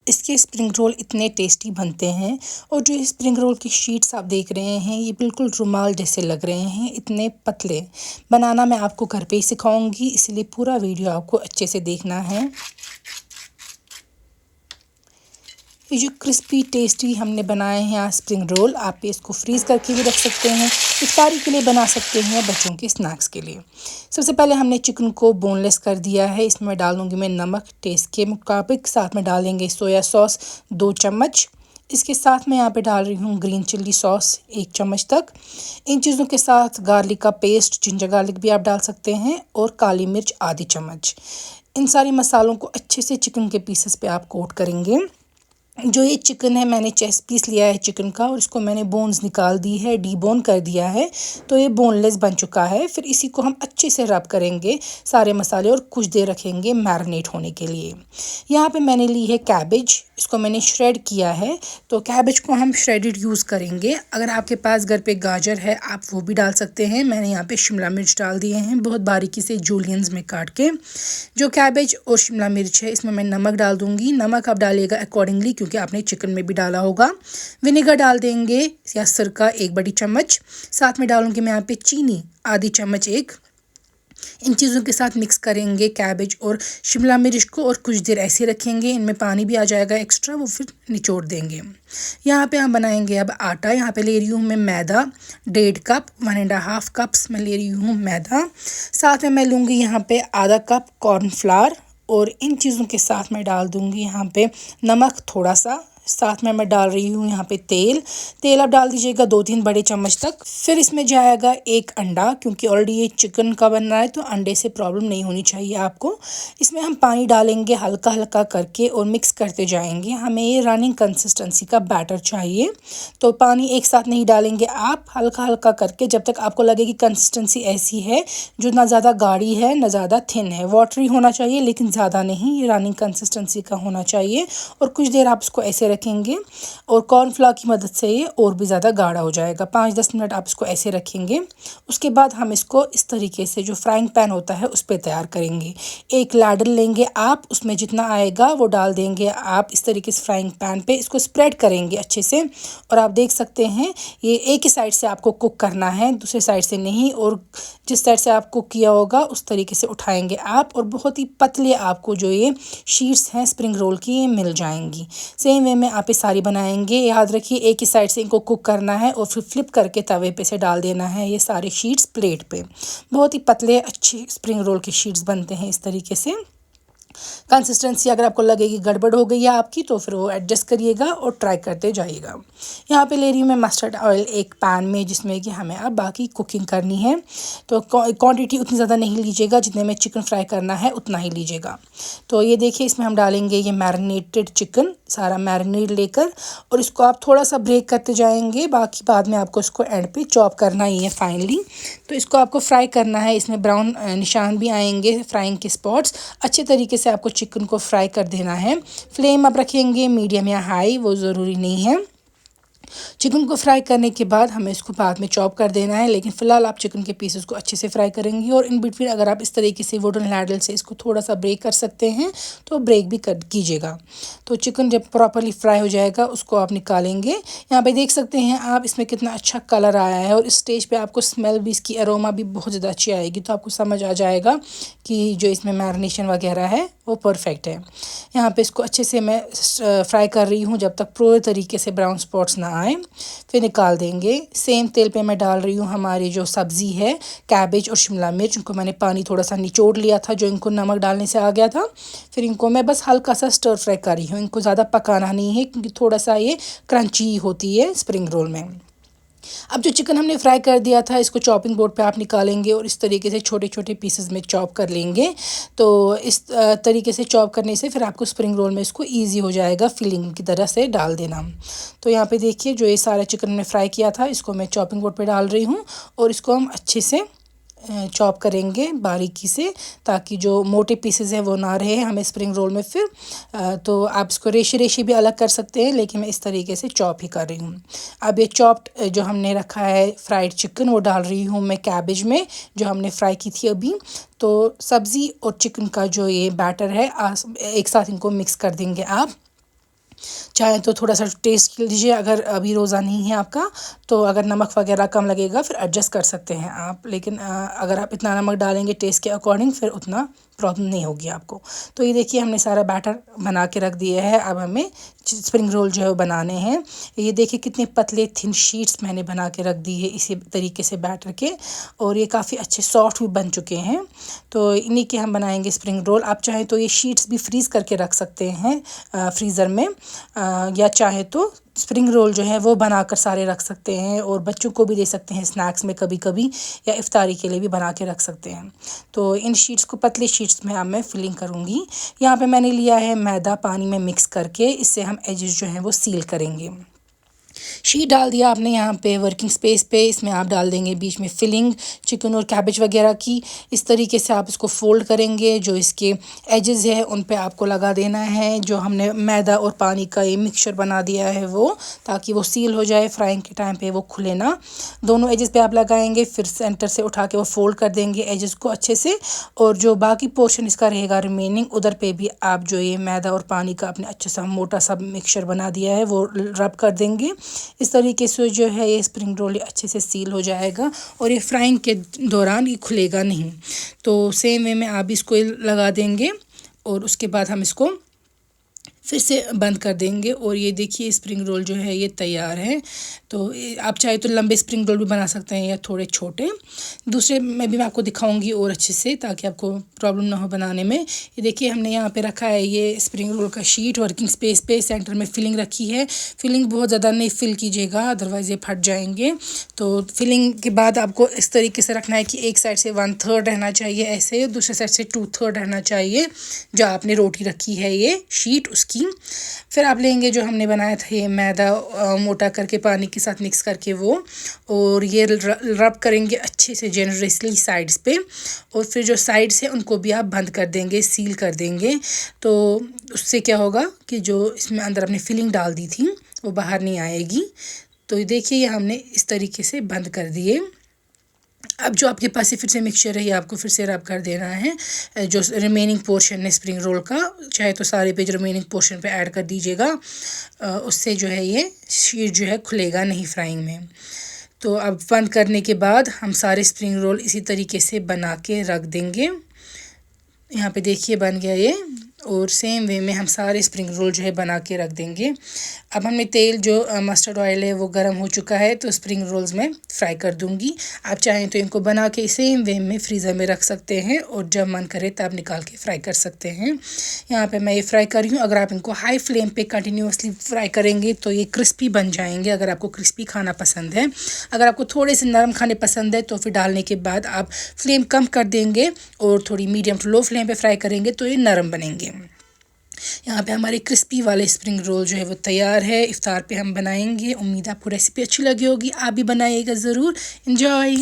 इसके spring roll इतने tasty बनते हैं और जो ये स्प्रिंग रोल की शीट्स आप देख रहे हैं ये बिल्कुल रुमाल जैसे लग रहे हैं, इतने पतले। बनाना मैं आपको घर पे ही सिखाऊंगी, इसलिए पूरा वीडियो आपको अच्छे से देखना है। ये जो क्रिस्पी टेस्टी हमने बनाए हैं आज स्प्रिंग रोल, आप इसको फ्रीज़ करके भी रख सकते हैं, इफ्तारी के लिए बना सकते हैं, बच्चों के स्नैक्स के लिए। सबसे पहले हमने चिकन को बोनलेस कर दिया है। इसमें मैं डालूंगी मैं नमक टेस्ट के मुताबिक, साथ में डालेंगे सोया सॉस 2 चम्मच। इसके साथ मैं यहाँ पे डाल रही हूँ ग्रीन चिल्ली सॉस 1 चम्मच तक। इन चीज़ों के साथ गार्लिक का पेस्ट, जिंजर गार्लिक भी आप डाल सकते हैं, और काली मिर्च आधी चम्मच। इन सारे मसालों को अच्छे से चिकन के पीसेस पे आप कोट करेंगे। जो ये चिकन है मैंने चेस्ट पीस लिया है चिकन का, और इसको मैंने बोन्स निकाल दी है, डीबोन कर दिया है, तो ये बोनलेस बन चुका है। फिर इसी को हम अच्छे से रब करेंगे सारे मसाले और कुछ देर रखेंगे मैरिनेट होने के लिए। यहाँ पे मैंने ली है कैबेज, इसको मैंने श्रेड किया है, तो कैबेज को हम श्रेडेड यूज़ करेंगे। अगर आपके पास घर पे गाजर है आप वो भी डाल सकते हैं। मैंने यहाँ पे शिमला मिर्च डाल दिए हैं बहुत बारीकी से जूलियंस में काट के। जो कैबेज और शिमला मिर्च है इसमें मैं नमक डाल दूँगी, नमक आप डालिएगा अकॉर्डिंगली क्योंकि आपने चिकन में भी डाला होगा। विनेगर डाल देंगे या सिरका 1 बड़ी चम्मच। साथ में डालूंगी मैं यहाँ पे चीनी आधी चम्मच 1। इन चीज़ों के साथ मिक्स करेंगे कैबेज और शिमला मिर्च को, और कुछ देर ऐसे रखेंगे। इनमें पानी भी आ जाएगा एक्स्ट्रा, वो फिर निचोड़ देंगे। यहाँ पे हम बनाएंगे अब आटा। यहाँ पे ले रही हूँ मैं मैदा 1.5 कप, 1.5 कप्स मैं ले रही हूँ मैदा। साथ में मैं लूँगी यहाँ पे आधा कप कॉर्नफ्लावर, और इन चीज़ों के साथ मैं डाल दूँगी यहाँ पे नमक थोड़ा सा। साथ में मैं डाल रही हूँ यहाँ पे तेल आप डाल दीजिएगा 2-3 बड़े चम्मच तक। फिर इसमें जाएगा 1 अंडा, क्योंकि ऑलरेडी ये चिकन का बन रहा है तो अंडे से प्रॉब्लम नहीं होनी चाहिए आपको। इसमें हम पानी डालेंगे हल्का हल्का करके और मिक्स करते जाएंगे। हमें ये रनिंग कंसिस्टेंसी का बैटर चाहिए, तो पानी एक साथ नहीं डालेंगे आप, हल्का हल्का करके, जब तक आपको लगे कि कंसिस्टेंसी ऐसी है जो ना ज़्यादा गाढ़ी है ना ज़्यादा थिन है। वाटरी होना चाहिए लेकिन ज़्यादा नहीं, ये रनिंग कंसिस्टेंसी का होना चाहिए। और कुछ देर आप इसको ऐसे रखेंगे और कॉर्नफ्लावर की मदद से ये और भी ज़्यादा गाढ़ा हो जाएगा। 5-10 मिनट आप इसको ऐसे रखेंगे। उसके बाद हम इसको इस तरीके से जो फ्राइंग पैन होता है उस पर तैयार करेंगे। एक लैडर लेंगे आप, उसमें जितना आएगा वो डाल देंगे आप इस तरीके से फ्राइंग पैन पे। इसको स्प्रेड करेंगे अच्छे से, और आप देख सकते हैं ये एक ही साइड से आपको कुक करना है, दूसरे साइड से नहीं। और जिस साइड से आप कुक किया होगा उस तरीके से उठाएंगे आप, और बहुत ही पतले आपको जो ये शीट्स हैं स्प्रिंग रोल की ये मिल जाएंगी। सेम वे में आप ये सारी बनाएंगे। याद रखिए एक ही साइड से इनको कुक करना है और फिर फ्लिप करके तवे पे से डाल देना है ये सारे शीट्स प्लेट पे। बहुत ही पतले अच्छे स्प्रिंग रोल के शीट्स बनते हैं इस तरीके से। कंसिस्टेंसी अगर आपको लगे कि गड़बड़ हो गई है आपकी तो फिर वो एडजस्ट करिएगा और ट्राई करते जाइएगा। यहाँ पे ले रही हूँ मैं मस्टर्ड ऑयल एक पैन में, जिसमें कि हमें अब बाकी कुकिंग करनी है। तो क्वांटिटी उतनी ज़्यादा नहीं लीजिएगा, जितने में चिकन फ्राई करना है उतना ही लीजिएगा। तो ये देखिए इसमें हम डालेंगे ये मैरिनेटेड चिकन, सारा मैरिनेट लेकर, और इसको आप थोड़ा सा ब्रेक करते जाएंगे। बाकी बाद में आपको इसको एंड पे चॉप करना ही है फाइनली। तो इसको आपको फ्राई करना है, इसमें ब्राउन निशान भी आएंगे, फ्राइंग के स्पॉट्स। अच्छे तरीके से आपको चिकन को फ्राई कर देना है। फ्लेम आप रखेंगे मीडियम या हाई, वो ज़रूरी नहीं है। चिकन को फ्राई करने के बाद हमें इसको बाद में चॉप कर देना है, लेकिन फ़िलहाल आप चिकन के पीसेस को अच्छे से फ्राई करेंगे। और इन बिटवीन अगर आप इस तरीके से वुडन हैंडल से इसको थोड़ा सा ब्रेक कर सकते हैं तो ब्रेक भी कर कीजिएगा। तो चिकन जब प्रॉपरली फ्राई हो जाएगा उसको आप निकालेंगे। यहाँ पे देख सकते हैं आप इसमें कितना अच्छा कलर आया है, और इस स्टेज पे आपको स्मेल भी, इसकी अरोमा भी बहुत ज़्यादा अच्छी आएगी। तो आपको समझ आ जाएगा कि जो इसमें मैरिनेशन वगैरह है वो परफेक्ट है। यहाँ पे इसको अच्छे से मैं फ्राई कर रही हूँ जब तक पूरे तरीके से ब्राउन स्पॉट्स ना आए, फिर निकाल देंगे। सेम तेल पे मैं डाल रही हूँ हमारी जो सब्ज़ी है कैबेज और शिमला मिर्च, इनको मैंने पानी थोड़ा सा निचोड़ लिया था जो इनको नमक डालने से आ गया था। फिर इनको मैं बस हल्का सा स्टर फ्राई कर रही हूँ, इनको ज़्यादा पकाना नहीं है क्योंकि थोड़ा सा ये क्रंची होती है स्प्रिंग रोल में। अब जो चिकन हमने फ्राई कर दिया था इसको चॉपिंग बोर्ड पे आप निकालेंगे और इस तरीके से छोटे छोटे पीसेस में चॉप कर लेंगे। तो इस तरीके से चॉप करने से फिर आपको स्प्रिंग रोल में इसको इजी हो जाएगा फिलिंग की तरह से डाल देना। तो यहाँ पे देखिए जो ये सारा चिकन हमने फ्राई किया था इसको मैं चॉपिंग बोर्ड पे डाल रही हूँ, और इसको हम अच्छे से चॉप करेंगे बारीकी से, ताकि जो मोटे पीसेस हैं वो ना रहे हमें स्प्रिंग रोल में फिर। तो आप इसको रेशे रेशे भी अलग कर सकते हैं, लेकिन मैं इस तरीके से चॉप ही कर रही हूँ। अब ये चॉप्ड जो हमने रखा है फ्राइड चिकन वो डाल रही हूँ मैं कैबेज में जो हमने फ्राई की थी अभी। तो सब्ज़ी और चिकन का जो ये बैटर है एक साथ इनको मिक्स कर देंगे आप। चाहे तो थोड़ा सा टेस्ट लीजिए, अगर अभी रोज़ा नहीं है आपका तो अगर नमक वगैरह कम लगेगा फिर एडजस्ट कर सकते हैं आप, लेकिन अगर आप इतना नमक डालेंगे टेस्ट के अकॉर्डिंग फिर उतना प्रॉब्लम नहीं होगी आपको। तो ये देखिए हमने सारा बैटर बना के रख दिया है। अब हमें स्प्रिंग रोल जो है वो बनाने हैं। ये देखिए कितने पतले थिन शीट्स मैंने बना के रख दी है इसी तरीके से बैटर के, और ये काफ़ी अच्छे सॉफ्ट भी बन चुके हैं। तो इन्हीं के हम बनाएंगे स्प्रिंग रोल। आप चाहें तो ये शीट्स भी फ्रीज़ करके रख सकते हैं फ्रीज़र में, या चाहे तो स्प्रिंग रोल जो है वो बनाकर सारे रख सकते हैं और बच्चों को भी दे सकते हैं स्नैक्स में कभी कभी, या इफ्तारी के लिए भी बना के रख सकते हैं। तो इन शीट्स को, पतली शीट्स में अब मैं फिलिंग करूँगी। यहाँ पे मैंने लिया है मैदा पानी में मिक्स करके, इससे हम एजेस जो हैं वो सील करेंगे। शीट डाल दिया आपने यहाँ पे वर्किंग स्पेस पे, इसमें आप डाल देंगे बीच में फिलिंग चिकन और कैबेज वगैरह की। इस तरीके से आप इसको फोल्ड करेंगे, जो इसके एजेस है उन पे आपको लगा देना है जो हमने मैदा और पानी का ये मिक्सचर बना दिया है वो, ताकि वो सील हो जाए फ्राइंग के टाइम पे वो खुले ना। दोनों एजेस पे आप लगाएंगे, फिर सेंटर से उठा के वो फोल्ड कर देंगे एजेस को अच्छे से, और जो बाकी पोर्शन इसका रहेगा रिमेनिंग उधर पे भी आप जो ये मैदा और पानी का अपने अच्छे सा मोटा सा मिक्सचर बना दिया है वो रब कर देंगे। इस तरीके से जो है ये स्प्रिंग रोल अच्छे से सील हो जाएगा और ये फ्राइंग के दौरान ये खुलेगा नहीं। तो सेम वे में आप इसको लगा देंगे और उसके बाद हम इसको फिर से बंद कर देंगे। और ये देखिए स्प्रिंग रोल जो है ये तैयार है। तो आप चाहे तो लंबे स्प्रिंग रोल भी बना सकते हैं या थोड़े छोटे। दूसरे में भी मैं आपको दिखाऊंगी और अच्छे से, ताकि आपको प्रॉब्लम ना हो बनाने में। ये देखिए हमने यहाँ पे रखा है ये स्प्रिंग रोल का शीट वर्किंग स्पेस पे, सेंटर में फिलिंग रखी है। फिलिंग बहुत ज़्यादा नहीं फिल कीजिएगा, अदरवाइज़ ये फट जाएंगे। तो फिलिंग के बाद आपको इस तरीके से रखना है कि एक साइड से 1/3 रहना चाहिए ऐसे, दूसरे साइड से 2/3 रहना चाहिए जो आपने रोटी रखी है ये शीट उसकी। फिर आप लेंगे जो हमने बनाया था ये मैदा मोटा करके पानी के साथ मिक्स करके वो, और ये रब करेंगे अच्छे से जेनरसली साइड्स पे, और फिर जो साइड्स है उनको भी आप बंद कर देंगे, सील कर देंगे। तो उससे क्या होगा कि जो इसमें अंदर अपनी फिलिंग डाल दी थी वो बाहर नहीं आएगी। तो ये देखिए ये हमने इस तरीके से बंद कर दिए। अब जो आपके पास फिर से मिक्सचर है ये आपको फिर से रब कर देना है। जो रिमेनिंग पोर्शन है स्प्रिंग रोल का, चाहे तो सारे पे जो रिमेनिंग पोर्शन पे ऐड कर दीजिएगा, उससे जो है ये शीट जो है खुलेगा नहीं फ्राइंग में। तो अब बंद करने के बाद हम सारे स्प्रिंग रोल इसी तरीके से बना के रख देंगे। यहाँ पे देखिए बन गया ये, और सेम वे में हम सारे स्प्रिंग रोल जो है बना के रख देंगे। अब हमने तेल जो मस्टर्ड ऑयल है वो गर्म हो चुका है, तो स्प्रिंग रोल्स में फ्राई कर दूंगी। आप चाहें तो इनको बना के सेम वे में फ्रीज़र में रख सकते हैं और जब मन करे तब निकाल के फ्राई कर सकते हैं। यहाँ पे मैं ये फ्राई कर रही हूँ। अगर आप इनको हाई फ्लेम पे कंटिन्यूसली फ्राई करेंगे तो ये क्रिस्पी बन जाएंगे, अगर आपको क्रिस्पी खाना पसंद है। अगर आपको थोड़े से नरम खाने पसंद है तो फिर डालने के बाद आप फ्लेम कम कर देंगे और थोड़ी मीडियम टू लो फ्लेम पे फ्राई करेंगे तो ये नरम बनेंगे। यहाँ पे हमारे क्रिस्पी वाले स्प्रिंग रोल जो है वो तैयार है। इफ्तार पे हम बनाएंगे। उम्मीद आपको रेसिपी अच्छी लगी होगी, आप भी बनाइएगा ज़रूर। एंजॉय।